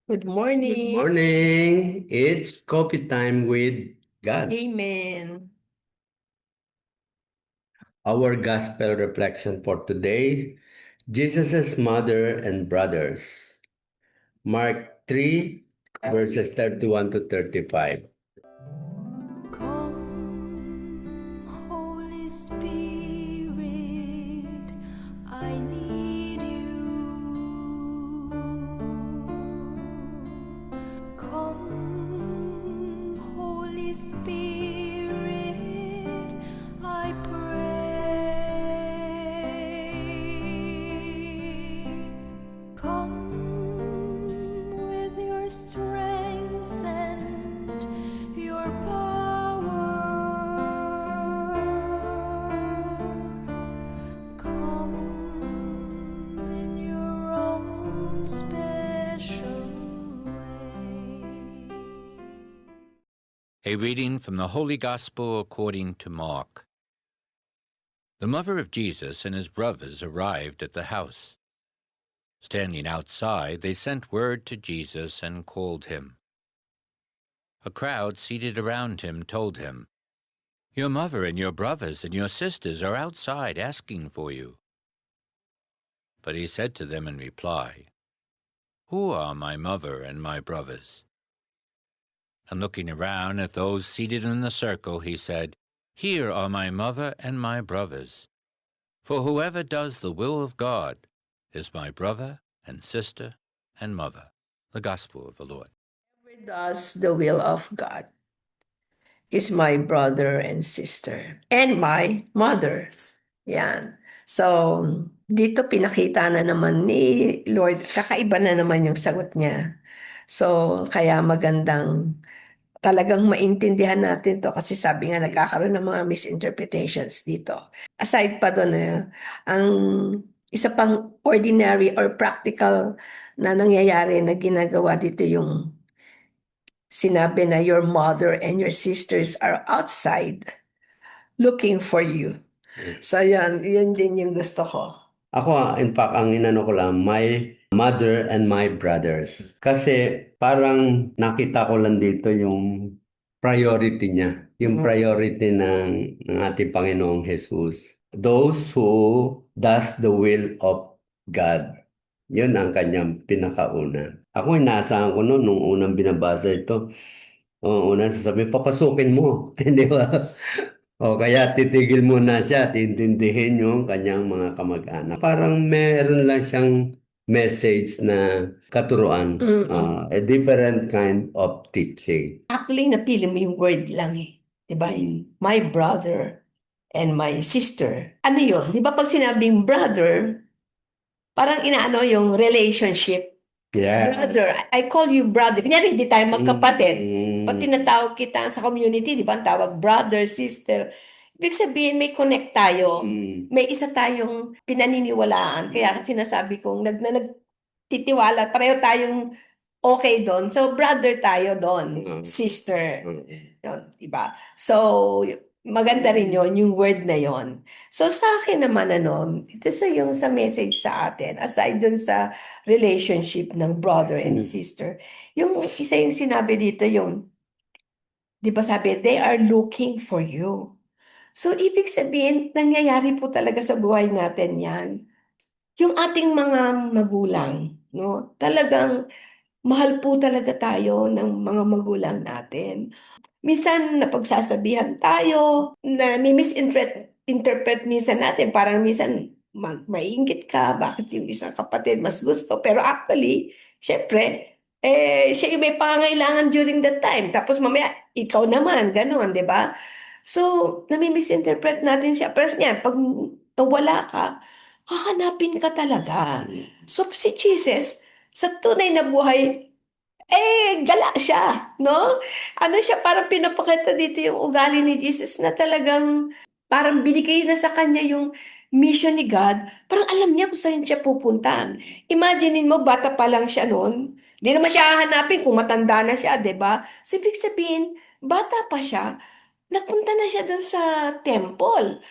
Good Good morning. morning. It's coffee time with God. Amen. Our gospel reflection for today, Jesus' mother and brothers. Mark 3, verses 31 to 35. Come, Holy Spirit, I need you. Come, Holy Spirit, I pray. Come with your strength and your power. Come in your own special way. A reading from the Holy Gospel according to Mark. The mother of Jesus and his brothers arrived at the house. Standing outside, they sent word to Jesus and called him. A crowd seated around him told him, "Your mother and your brothers and your sisters are outside asking for you." But he said to them in reply, "Who are my mother and my brothers?" And looking around at those seated in the circle, he said, "Here are my mother and my brothers. For whoever does the will of God is my brother and sister and mother." The Gospel of the Lord. Whoever does the will of God is my brother and sister and my mother. Yan. So, dito pinakita na naman ni Lord, kakaiba na naman yung sagot niya. So, kaya magandang talagang maintindihan natin to kasi sabi nga nagkakaroon ng mga misinterpretations dito. Aside pa doon, ang isa pang ordinary or practical na nangyayari na ginagawa dito yung sinabi na your mother and your sisters are outside looking for you. So yan din yung gusto ko. Ako, in fact, ang inano ko lang, my mother and my brothers. Kasi parang nakita ko lang dito yung priority niya. Yung priority ng ating Panginoong Jesus. Those who does the will of God. Yun ang kanyang pinakauna. Ako, inaasahan ko noon, nung unang binabasa ito, unang sasabihin, papasukin mo. Di ba? O kaya titigil muna siya at intindihin yung kanyang mga kamag-anak. Parang meron lang siyang message na katuruan. A different kind of teaching. Actually, napili mo yung word lang eh. Diba? My brother and my sister. Ano yun? Di ba pag sinabing brother, parang inaano yung relationship. Yeah. Brother, I call you brother. Kunyari, hindi tayo magkapatid. Pag Mm. tinatawag kita sa community, di ba, ang tawag brother, sister. Ibig sabihin, may connect tayo. May isa tayong pinaniniwalaan. Kaya sinasabi kong nagtitiwala, pareho tayong okay doon. So, brother tayo doon. Sister. Yun, diba? So, maganda rin yon yung word na yon. So, sa akin naman, ito yung sa message sa atin, aside dun sa relationship ng brother and sister, yung isa yung sinabi dito, yung, di ba sabi, they are looking for you. So, ibig sabihin, nangyayari po talaga sa buhay natin yan. Yung ating mga magulang, no? Talagang mahal po talaga tayo ng mga magulang natin. Minsan napagsasabihan tayo na may misinterpret minsan natin. Parang minsan maiinggit ka, bakit yung isang kapatid mas gusto. Pero actually, syempre, siya yung may pangangailangan during that time. Tapos mamaya, ikaw naman, gano'n, di ba? So, nami-misinterpret natin siya. Pero niyan, pag wala ka, hahanapin ka talaga. So, si Jesus, sa tunay na buhay, gala siya, no? Ano siya, parang pinapakita dito yung ugali ni Jesus na talagang parang binigay na sa kanya yung mission ni God. Parang alam niya kung saan siya pupunta. Imaginein mo, bata pa lang siya noon. Hindi naman siya hahanapin kung matanda na siya, di ba? So, ibig sabihin, bata pa siya, nagpunta na siya doon sa temple.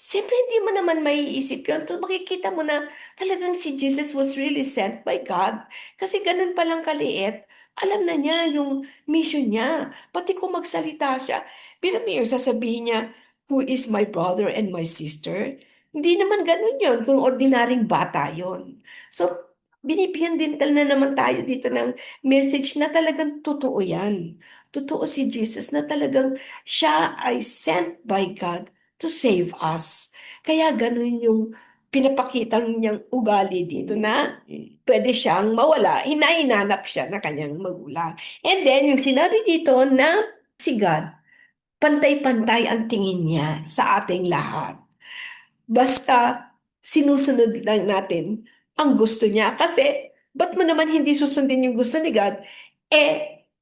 Siyempre, hindi mo naman maiisip yun. So, makikita mo na talagang si Jesus was really sent by God. Kasi ganun palang kaliit. Alam na niya yung mission niya. Pati kung magsalita siya. Pero may sasabihin niya, who is my brother and my sister? Hindi naman ganun yun kung ordinaryong bata yun. So, binibigyan din na naman tayo dito ng message na talagang totoo yan. Totoo si Jesus na talagang siya ay sent by God to save us. Kaya ganun yung pinapakitang niyang ugali dito na pwede siyang mawala, hinahinanap siya na kanyang magulang. And then, yung sinabi dito na si God, pantay-pantay ang tingin niya sa ating lahat. Basta sinusunod lang natin ang gusto niya. Kasi, ba't mo naman hindi susundin yung gusto ni God?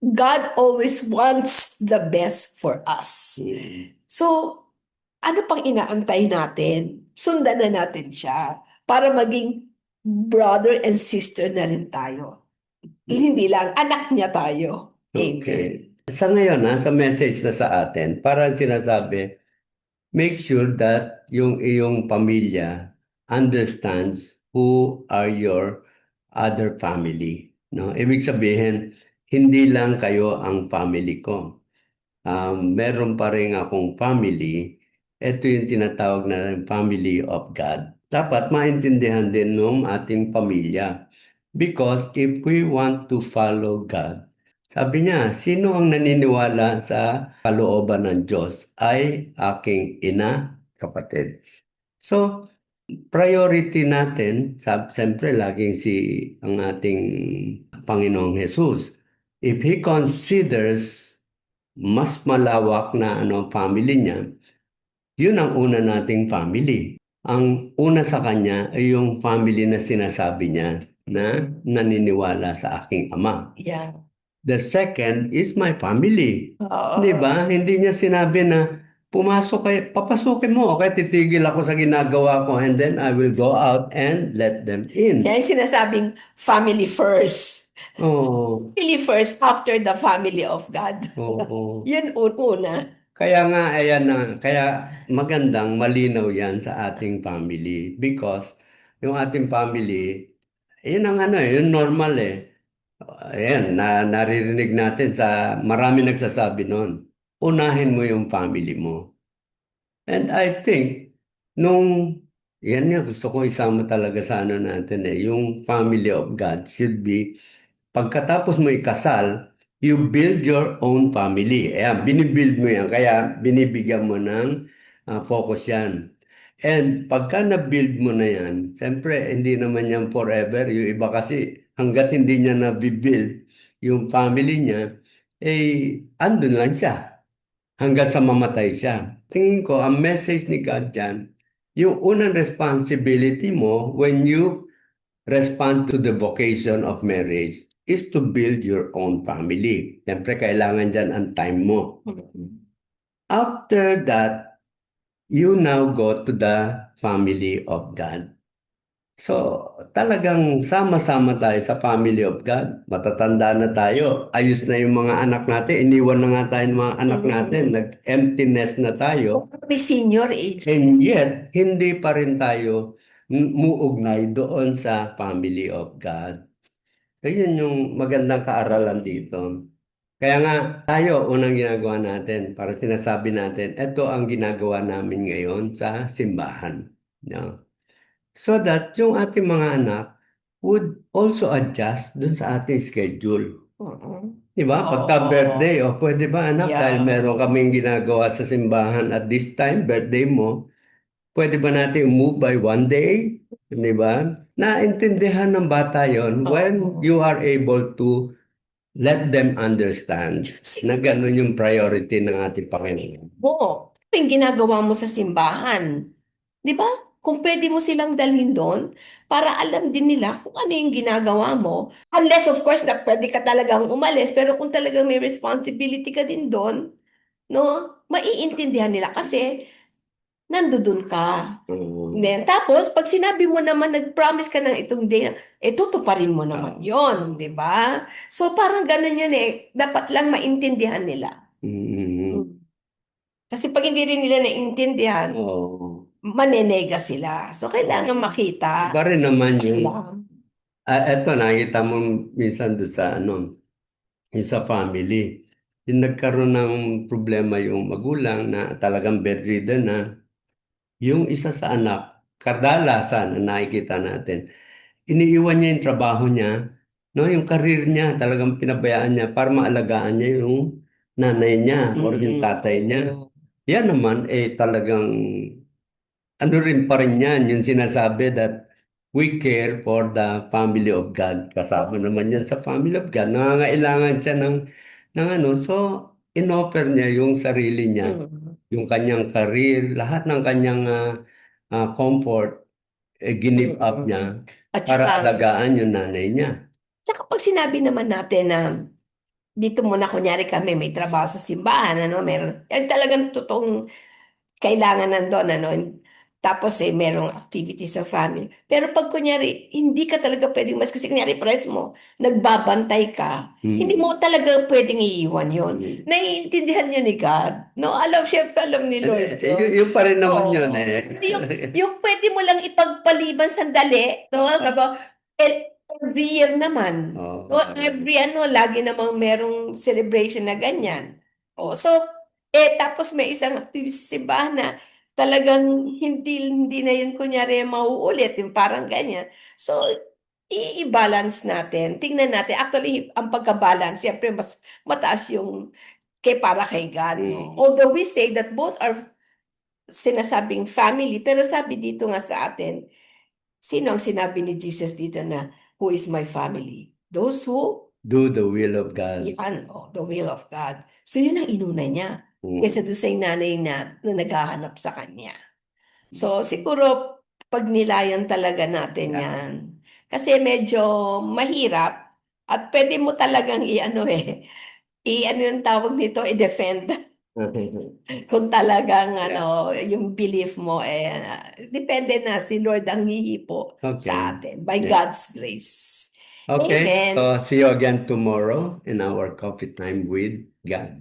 God always wants the best for us. So, ano pang inaantay natin? Sundan na natin siya para maging brother and sister na rin tayo. Hindi lang, anak niya tayo. Amen. Okay. Sa ngayon, sa message na sa atin, parang sinasabi, make sure that yung iyong pamilya understands who are your other family. No? Ibig sabihin, hindi lang kayo ang family ko. Meron pa rin akong family. Ito yung tinatawag na family of God. Dapat maintindihan din ng ating pamilya. Because if we want to follow God, sabi niya, sino ang naniniwala sa kalooban ng Diyos ay aking ina, kapatid. So, priority natin, siyempre laging ang ating Panginoong Jesus. If He considers mas malawak na family niya, yun ang una nating family. Ang una sa kanya ay yung family na sinasabi niya na naniniwala sa aking ama. Yeah. The second is my family. Oo. Di ba? Hindi niya sinabi na papasukin mo, okay, titigil ako sa ginagawa ko and then I will go out and let them in. Kaya yung sinasabing family first. Oo. Family first after the family of God. Oo. Yun una. Kaya nga, ayan na, kaya magandang malinaw yan sa ating family because yung ating family, yun ang yun normal eh. Ayan, naririnig natin marami nagsasabi noon, unahin mo yung family mo. And I think, yan nga, gusto ko isama talaga sa natin yung family of God should be, pagkatapos mo ikasal, you build your own family. Ayan, binibuild mo yan. Kaya binibigyan mo ng focus yan. And pagka na-build mo na yan, siyempre, hindi naman yan forever. Yung iba kasi, hanggat hindi niya na-build yung family niya, andun lang siya. Hanggang sa mamatay siya. Tingin ko, ang message ni God dyan, yung unang responsibility mo when you respond to the vocation of marriage is to build your own family. Siyempre, kailangan dyan ang time mo. After that, you now go to the family of God. So, talagang sama-sama tayo sa family of God. Matatanda na tayo. Ayos na yung mga anak natin. Iniwan na nga tayo ng mga anak natin. Nag-emptiness na tayo. May senior age. And yet, hindi pa rin tayo muugnay doon sa family of God. So, yun yung magandang kaaralan dito. Kaya nga, tayo, unang ginagawa natin, para sinasabi natin, ito ang ginagawa namin ngayon sa simbahan. No? So that yung ating mga anak would also adjust dun sa ating schedule. Di ba? Pagka birthday, pwede ba anak, Yeah. dahil meron kaming ginagawa sa simbahan at this time, birthday mo, pwede ba natin move by one day? Di ba? Naintindihan ng bata yon when you are able to let them understand na ganun yung priority ng ating Panginoon. Oo. Ito yung ginagawa mo sa simbahan. Di ba? Kung pwede mo silang dalhin doon, para alam din nila kung ano yung ginagawa mo. Unless, of course, na pwede ka talagang umalis, pero kung talagang may responsibility ka din doon, no, maiintindihan nila kasi nandoon ka. Then, tapos, pag sinabi mo naman, nag-promise ka ng itong day, tutuparin mo naman yon, di ba? So, parang ganun yun eh. Dapat lang maintindihan nila. Mm. Kasi pag hindi rin nila naiintindihan, Oo. manenega sila. So, kailangan makita. Iba rin naman yung, Kailangan. eto nakita mo minsan doon sa yung sa family. Yung nagkaroon ng problema yung magulang na talagang bedridden na, yung isa sa anak, kadalasan na nakikita natin, iniiwan niya yung trabaho niya, no, yung karir niya, talagang pinabayaan niya para maalagaan niya yung nanay niya or yung tatay niya. Yan naman, talagang ano rin pa rin yan, yung sinasabi that we care for the family of God. Kasama naman yan sa family of God. Nangangailangan siya ng ano. So, inoffer niya yung sarili niya, Mm. yung kanyang career, lahat ng kanyang comfort, give up niya At para saka, alagaan yung nanay niya. pag sinabi naman natin na dito muna kunyari kami may trabaho sa simbahan, ano, meron, yan talagang totoong kailangan nandun, ano, tapos merong activity sa family. Pero pag kunyari, hindi ka talaga pwedeng mas, kasi kunyari press mo, nagbabantay ka, hindi mo talaga pwedeng iiwan yun. Naiintindihan yun ni God. No, syempre alam ni Lord yun. Yung pa rin naman yun Oo. eh. Hindi yung pwede mo lang ipagpaliban sandali, no? Every year naman. Oo. O every lagi namang merong celebration na ganyan. O, so, tapos may isang activity sa simbahan na talagang hindi na yun kunyari mauulit, yung parang ganyan. So, i-balance natin. Tingnan natin. Actually, ang pagka-balance, siyempre mas mataas yung para kay God, no? Although we say that both are sinasabing family, pero sabi dito nga sa atin, sino ang sinabi ni Jesus dito na, who is my family? Those who, Do the will of God. the will of God. So yun ang inuna niya. Kaysa doon sa nanay na naghahanap sa kanya. So siguro, pag nilayan talaga natin yan. Kasi medyo mahirap at pwede mo talagang i-ano yung tawag nito, i-defend. Kung talagang yung belief mo depende na si Lord ang hihipo sa Okay. atin by Yeah. God's grace. Okay, Amen. so see you again tomorrow in our coffee time with God.